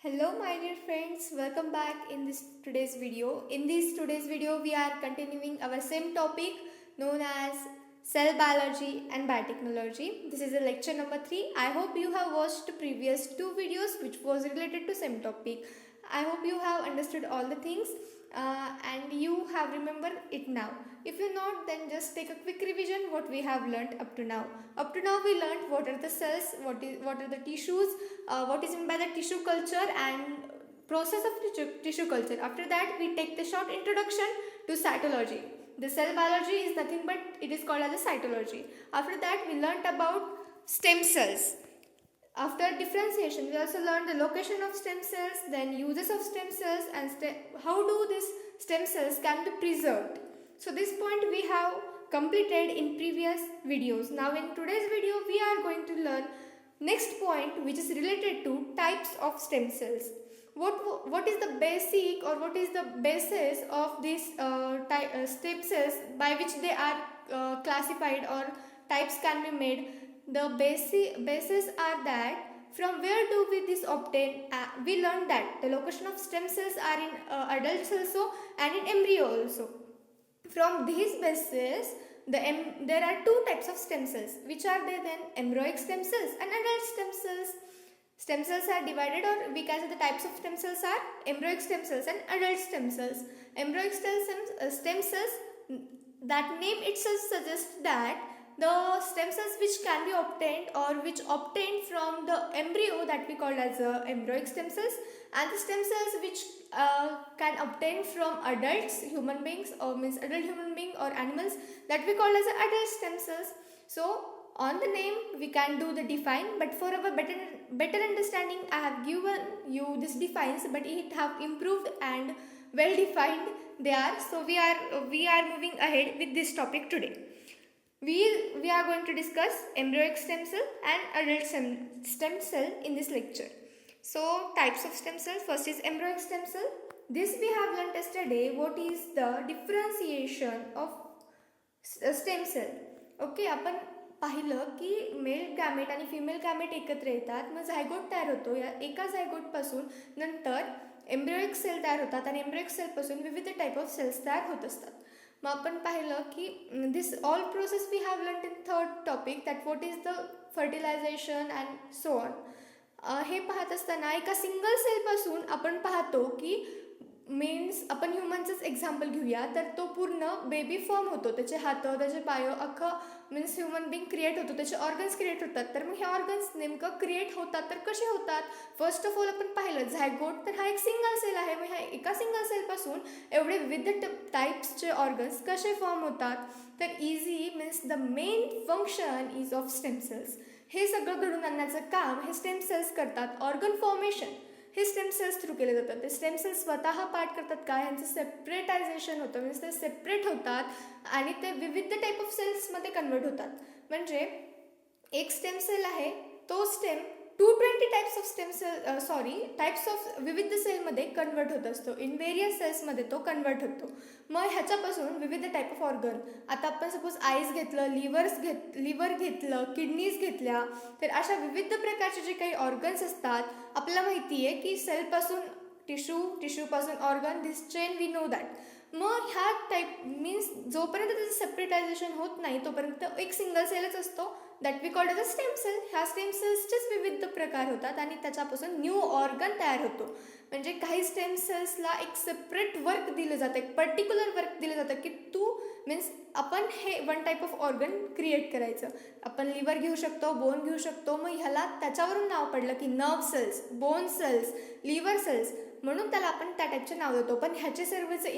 Hello my dear friends, welcome back in this today's video. In this today's video we are continuing our same topic known as cell biology and biotechnology. This is the lecture number 3. I hope you have watched previous two videos which was related to same topic. I hope you have understood all the things and you have remembered it now. If you not, then just take a quick revision what we have learnt up to now. Up to now we learnt what are the cells, what are the tissues, what is meant by the tissue culture and process of tissue culture. After that we take the short introduction to cytology. The cell biology is nothing but it is called as a cytology. After that we learnt about stem cells. After differentiation, we also learned the location of stem cells, then uses of stem cells and how do these stem cells can be preserved. So this point we have completed in previous videos. Now in today's video, we are going to learn next point which is related to types of stem cells. What is the basic or what is the basis of these stem cells by which they are classified or types can be made? The basis are that from where do we this obtain? We learned that the location of stem cells are in adults also and in embryo also. From these bases, there are two types of stem cells. Which are they then? Embryonic stem cells and adult stem cells. Stem cells are divided, or we can say the types of stem cells are embryonic stem cells and adult stem cells. Embryonic stem cells, that name itself suggests that the stem cells which can be obtained or which obtained from the embryo that we call as embryonic stem cells, and the stem cells which can obtain from adults, human beings, or means adult human being or animals, that we call as adult stem cells. So on the name we can do the define, but for our better understanding I have given you this defines, but it have improved and well defined they are. So we are moving ahead with this topic today. We are going to discuss embryonic stem cell and adult stem cell in this lecture. So types of stem cell, first is embryonic stem cell. This we have learned yesterday what is the differentiation of stem cell. Okay, आपण पाहिलं की mail gamete आणि female gamete एकत्र येतात, मग zygote तयार होतो. या एका झायगोटपासून नंतर एम्ब्रियोनिक सेल तयार होतात आणि एम्ब्रियोनिक सेलपासून विविध टाईप ऑफ सेल्स तयार होत असतात. मग आपण पाहिलं की this all process we have learn in third topic that what is the fertilisation and so on. हे पाहत असताना एका सिंगल सेलपासून आपण पाहतो की मीन्स आपण ह्युमनचंच एक्झाम्पल घेऊया तर तो पूर्ण बेबी फॉर्म होतो, त्याचे हात, त्याचे पाय, अख्खं मीन्स ह्युमन बिंग क्रिएट होतो, त्याचे ऑर्गन्स क्रिएट होतात. तर मग हे ऑर्गन्स नेमकं क्रिएट होतात तर कसे होतात? फर्स्ट ऑफ ऑल आपण पाहिलं झायगोट, तर हा एक सिंगल सेल आहे. मग ह्या एका सिंगल सेलपासून एवढे विविध टाईप्सचे ऑर्गन्स कसे फॉर्म होतात? तर easy means the main function is of stem cells. हे सगळं घडून आणण्याचं काम हे स्टेम सेल्स करतात. ऑर्गन फॉर्मेशन हे स्टेम सेल्स थ्रू केले जातात. ते स्टेम सेल्स स्वतः पार्ट करतात काय, यांचं सेपरेटायझेशन होतं, मीन्स ते सेपरेट होतात आणि ते विविध टाईप ऑफ सेल्समध्ये कन्वर्ट होतात. म्हणजे एक स्टेम सेल आहे, तो stem 220 types of stem cell types of विविध सेलमध्ये कन्वर्ट होत असतो. इन वेरियस सेल्समध्ये तो कन्वर्ट होतो. मग ह्याच्यापासून विविध टाईप ऑफ ऑर्गन, आता आपण सपोज आईज घेतलं, लिव्हर घेतलं, किडनीज घेतल्या, तर अशा विविध प्रकारचे जे काही ऑर्गन्स असतात, आपल्याला माहिती आहे की सेलपासून टिश्यूपासून organ, this chain we know that. मग ह्या टाईप मीन्स जोपर्यंत त्याचं सेपरेटायझेशन होत नाही तोपर्यंत एक सिंगल सेलच असतो, that we called as a stem cell. ह्या स्टेम सेल्सचेच विविध प्रकार होतात आणि त्याच्यापासून न्यू ऑर्गन तयार होतो. म्हणजे काही स्टेम सेल्सला एक सेपरेट वर्क दिलं जातं, एक पर्टिक्युलर वर्क दिलं जातं की तू मीन्स आपण हे one type of organ create करायचं. आपण लिव्हर घेऊ शकतो, बोन घेऊ शकतो, मग ह्याला त्याच्यावरून नाव पडलं की nerve cells, bone cells, liver cells, म्हणून त्याला आपण त्या टाईपचे नाव देतो. पण ह्याचे सर्वचे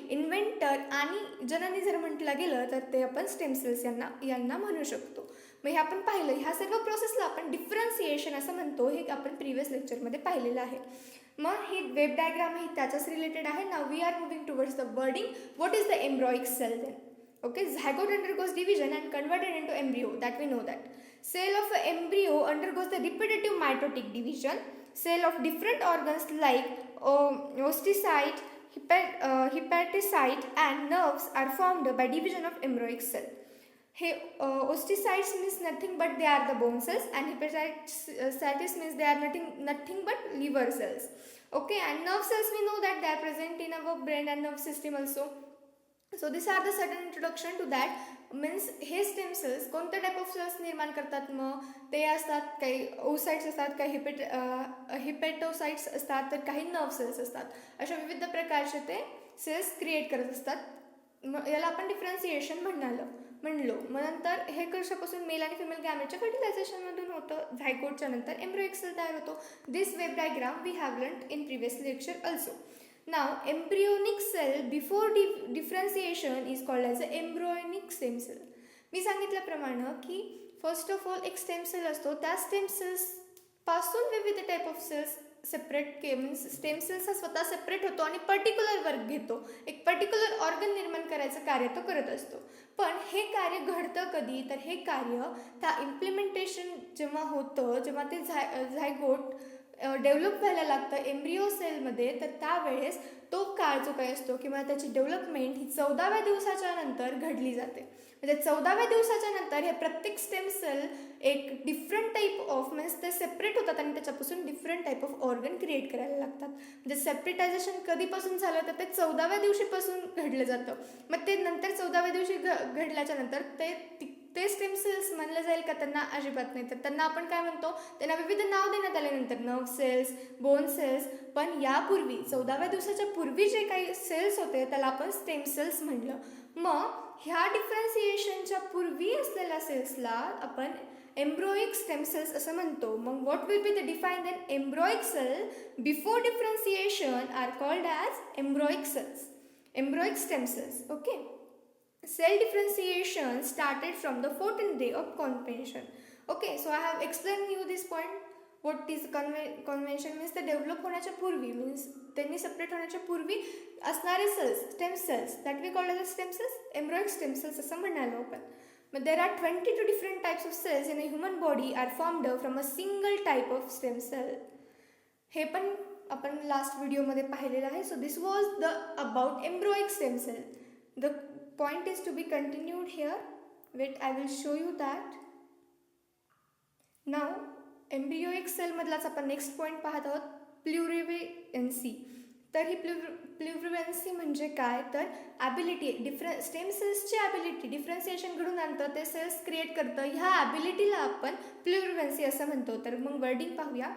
इन्व्हेंटर आणि जननी जर म्हटलं गेलं तर ते आपण स्टेम सेल्स यांना म्हणू शकतो. मग हे आपण पाहिलं, ह्या सर्व प्रोसेसला आपण डिफरन्सिएशन असं म्हणतो. हे आपण प्रिव्हियस लेक्चरमध्ये पाहिलेलं आहे. मग ही वेब डायग्राम ही त्याच्याच रिलेटेड आहे. Now we are moving towards the wording what is the embryonic cell then. Okay, zygote undergoes division and converted into embryo, that we know that. Cell of embryo undergoes the repetitive mitotic division. Cell of different organs like oocyte, hepatocyte and nerves are formed by division of embryonic cell. हे oocytes means nothing but they are the bone cells, and hepatocytes means they are nothing but liver cells. Okay, and nerve cells, we know that they are present in our brain and nerve system also. So these are the certain introduction to that. Means हे stem cells कोणत्या type of cells निर्माण करतात, मग ते असतात काही oocytes असतात, काही हिपेटोसाइट्स असतात, तर काही नर्व सेल्स असतात. अशा विविध प्रकारचे ते सेल्स क्रिएट करत असतात. याला आपण डिफरन्सिएशन म्हणलो. मग नंतर हे कशापासून मेल आणि फिमेल गॅमेटच्या फर्टिलायझेशनमधून होतं. झायगोटच्या नंतर एम्ब्रियोनिक सेल तयार होतो. This web diagram we have learned in previous lecture also. Now, embryonic cell before differentiation is called as a embryonic stem cell. मी सांगितल्याप्रमाणे की फर्स्ट ऑफ ऑल एक स्टेम सेल असतो, त्या स्टेम सेल्स पासून विविध type of cells separate means stem cells हा स्वतः सेपरेट होतो आणि पर्टिक्युलर वर्क घेतो, एक पर्टिक्युलर ऑर्गन निर्माण करायचं कार्य तो करत असतो. पण हे कार्य घडतं कधी, तर हे कार्य त्या इम्प्लिमेंटेशन जेव्हा होतं, जेव्हा ते झायगोट डेव्हलप व्हायला लागतं एम्ब्रिओ सेलमध्ये, तर त्यावेळेस तो काळ जो काही असतो किंवा त्याची डेव्हलपमेंट ही 14व्या दिवसाच्या नंतर घडली जाते. म्हणजे 14व्या दिवसाच्या नंतर हे प्रत्येक स्टेम सेल एक डिफरंट टाईप ऑफ मीन्स ते सेपरेट होतात आणि त्याच्यापासून different type of organ create करायला लागतात. म्हणजे सेपरेटायझेशन कधीपासून झालं, तर ते 14व्या दिवशीपासून घडलं जातं. मग ते नंतर 14व्या दिवशी घडल्याच्या नंतर ते स्टेम सेल्स म्हणलं जाईल का, त्यांना अजिबात नाही. तर त्यांना आपण काय म्हणतो, त्यांना विविध नाव देण्यात आल्यानंतर नर्व सेल्स, बोन सेल्स. पण यापूर्वी 14व्या दिवसाच्या पूर्वी जे काही सेल्स होते त्याला आपण स्टेम सेल्स म्हणलं. मग ह्या डिफरन्सिएशनच्या पूर्वी असलेल्या सेल्सला आपण एम्ब्रोइक स्टेम सेल्स असं म्हणतो. मग what will be the define then? Embryonic cell before differentiation are called as embryonic cells, embryonic stem cells. Okay. Cell differentiation started from the 14th day of convention. Okay, so I have explained you this point. What is convention means? ते develop होण्याच्या पूर्वी means त्यांनी separate होण्याच्या पूर्वी असणारे cells, stem cells, that we called as stem cells, embryonic stem cells असं म्हणालो आपण. But there are 22 different types of cells in a human body are formed from a single type of stem cell. हे पण आपण last व्हिडिओमध्ये पाहिलेलं आहे. So this was the about embryonic stem cell. The point is to be continued here. Wait, I will show you that. Now embryonic cell मधलाच आपण next point पाहत आहोत, प्लुरिव्हॅन्सी. तर ही प्लुरिव्हॅन्सी म्हणजे काय, तर ॲबिलिटी, स्टेम सेल्सची ॲबिलिटी डिफरन्सिएशन घडून आणतं, ते सेल्स क्रिएट करतं, ह्या ॲबिलिटीला आपण प्लुरिव्हॅन्सी असं म्हणतो. तर मग वर्डिंग पाहूया.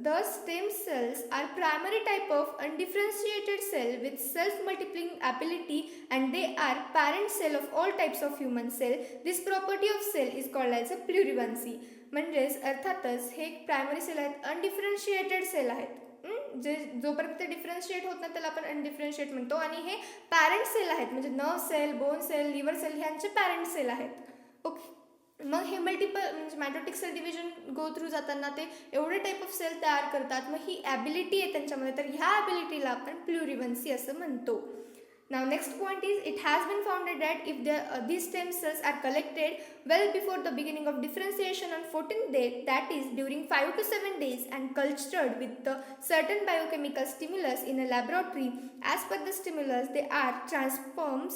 The stem cells are primary type of undifferentiated cell with self-multiplying ability, and they are parent cell of all types of human cell. This property of cell is called as a plurivalency. म्हणजेच अर्थातच हे primary sale आहेत, अनडिफरन्शिएटेड sale आहेत. जे जोपर्यंत ते differentiate होत नाही त्याला आपण अनडिफरन्शिएट म्हणतो. आणि हे पॅरेंट सेल आहेत, म्हणजे nerve cell, bone cell, liver cell ह्यांचे पॅरेंट सेल आहेत. ओके. मग हे मल्टिपल म्हणजे mitotic cell division go through जाताना ते एवढे टाईप ऑफ सेल तयार करतात. मग ही ॲबिलिटी आहे त्यांच्यामध्ये, तर ह्या ॲबिलिटीला आपण प्लुरिव्हॅन्सी असं म्हणतो. Now next point is, it has been found that if these stem cells are collected well before the beginning of differentiation on 14th day, that is during 5 to 7 days, and cultured with the certain biochemical stimulus in a laboratory, as per the stimulus they are transform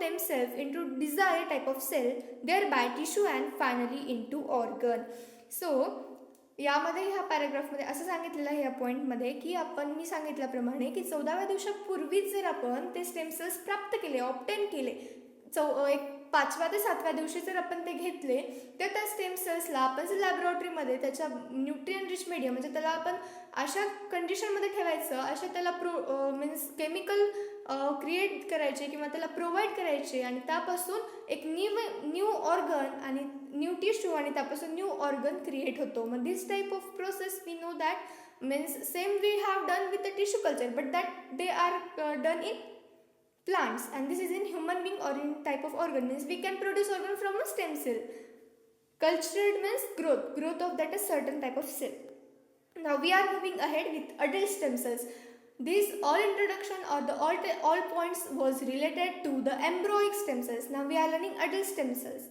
themselves into desired type of cell, thereby tissue, and finally into organ. So यामध्ये ह्या पॅराग्राफमध्ये असं सांगितलेलं आहे या पॉईंटमध्ये की मी सांगितल्याप्रमाणे की 14व्या दिवसापूर्वीच जर आपण ते स्टेम सेल्स प्राप्त केले, ऑब्टेन केले, एक 5व्या ते 7व्या दिवशी जर आपण ते घेतले, तर त्या स्टेम सेल्सला आपण जर लॅबोरेटरीमध्ये त्याच्या न्यूट्रिएंट रिच मीडियम म्हणजे त्याला आपण अशा कंडिशनमध्ये ठेवायचं, अशा त्याला मीन्स केमिकल क्रिएट करायचे किंवा त्याला प्रोव्हाइड करायचे, आणि त्यापासून एक न्यू ऑर्गन आणि न्यू टिश्यू आणि त्यापासून न्यू ऑर्गन क्रिएट होतो. मग this type of process we know that means same we have done with the tissue culture, but that they are done in plants, and this is in human being or in type of organ, means we can produce organ from a stem cell. Cultured means growth of that a certain type of cell. Now we are moving ahead with adult stem cells. This all introduction or the all points was related to the embryonic stem cells. Now we are learning adult stem cells.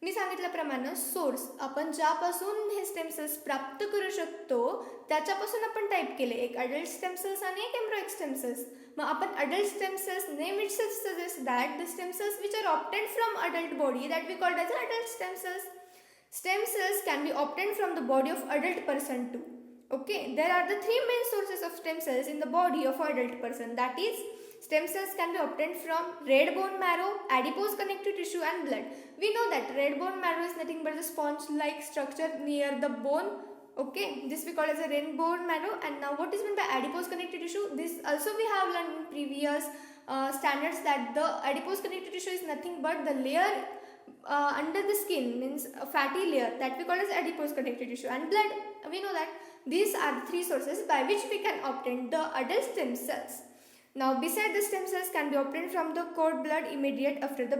मी सांगितल्याप्रमाणे source आपण ज्यापासून हे stem cells प्राप्त करू शकतो त्याच्यापासून आपण type केले, एक अडल्ट स्टेम सेल्स आणि एक एम्ब्रियोनिक स्टेम सेल्स. मग आपण adult stem cells name itself suggest that the stem cells which are obtained from adult body that we called as adult stem cells. Stem cells can be obtained from the body of adult person too. Okay, there are the three main sources of stem cells in the body of adult person. That is, stem cells can be obtained from red bone marrow, adipose connective tissue and blood. We know that red bone marrow is nothing but a sponge-like structure near the bone. Okay, this we call as a red bone marrow. And now what is meant by adipose connective tissue? This also we have learned in previous standards that the adipose connective tissue is nothing but the layer under the skin, means a fatty layer that we call as adipose connective tissue, and blood. We know that these are the three sources by which we can obtain the adult stem cells. Now beside the stem cells can be obtained from the cord blood immediate after the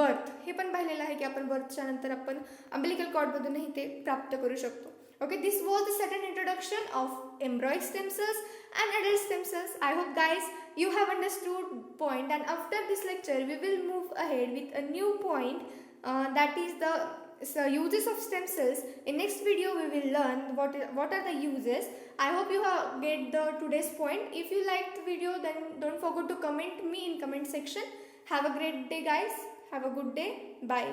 birth. हे पण पाहिलेलं आहे की आपण बर्थच्या नंतर आपण umbilical cord मधूनही ते प्राप्त करू शकतो. Okay, this was the sudden introduction of embryonic stem cells and adult stem cells. I hope guys you have understood point, and after this lecture we will move ahead with a new point, that is the uses of stem cells. In next video we will learn what are the uses. I hope you have get the today's point. If you liked the video, then don't forget to comment me in comment section. Have a great day guys. Have a good day. Bye.